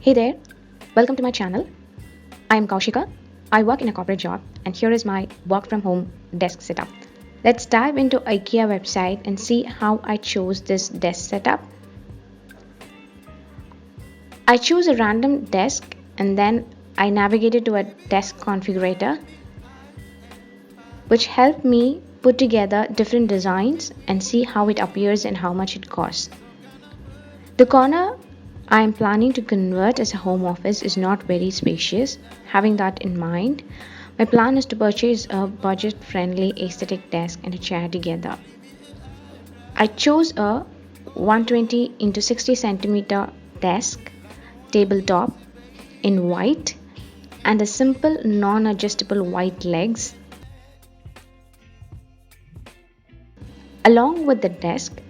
Hey there, welcome to my channel. I am Kaushika. I work in a corporate job and here is my work from home desk setup. Let's dive into IKEA website and see how I chose this desk setup. I choose a random desk and then I navigated to a desk configurator which helped me put together different designs and see how it appears and how much it costs. The corner I am planning to convert as a home office is not very spacious. Having that in mind, my plan is to purchase a budget-friendly aesthetic desk and a chair together. I chose a 120 into 60 centimeter desk, tabletop in white and a simple non-adjustable white legs. Along with the desk,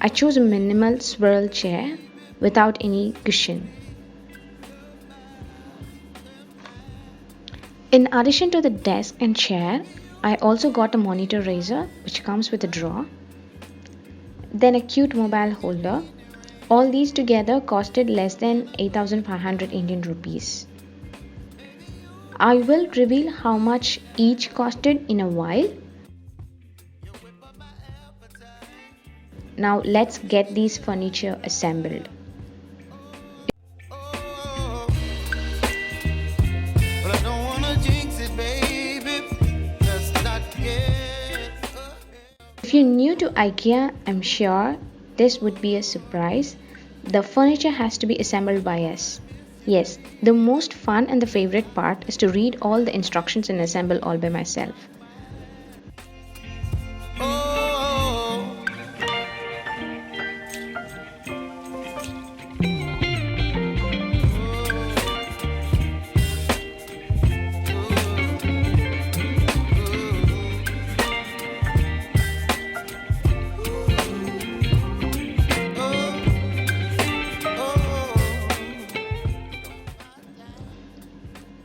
I chose a minimal swivel chair without any cushion. In addition to the desk and chair, I also got a monitor raiser which comes with a drawer, then a cute mobile holder. All these together costed less than 8,500 Indian rupees. I will reveal how much each costed in a while. Now let's get these furniture assembled. If you're new to IKEA, I'm sure this would be a surprise. The furniture has to be assembled by us. Yes, the most fun and the favorite part is to read all the instructions and assemble all by myself.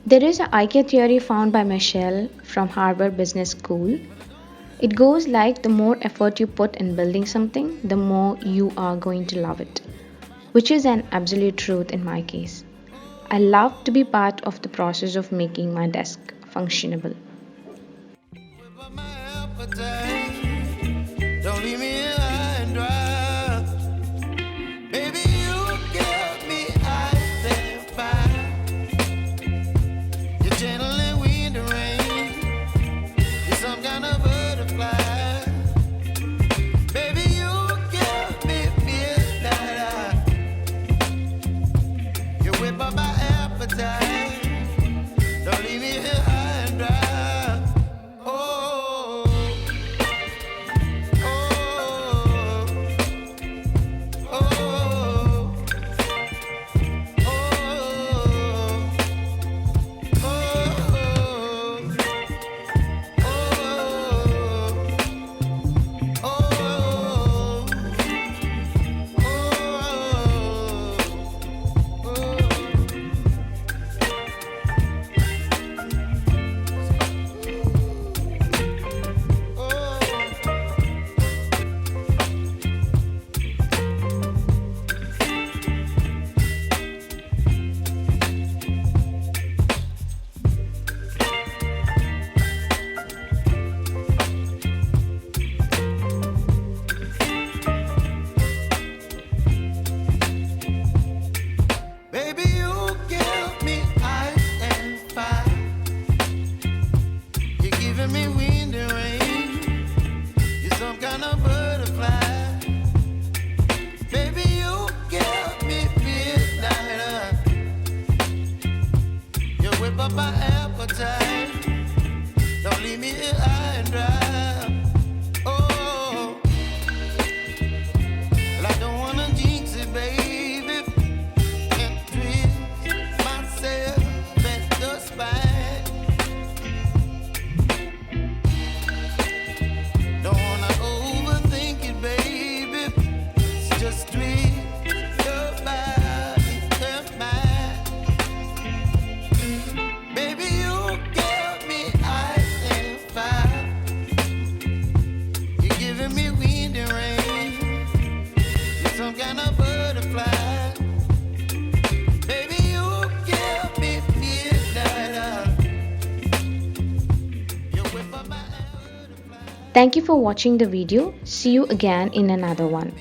There is an IKEA theory found by Michelle from Harvard Business School. It goes like the more effort you put in building something, the more you are going to love it, which is an absolute truth in my case. I love to be part of the process of making my desk functionable. Don't leave me high and dry. Baby, you give me ice and fire. You're channeling wind and rain. You're some kind of butterfly. Baby, you give me midnight. You whip up my appetite. Don't leave me here high and dry. Oh. Thank you for watching the video. See you again in another one.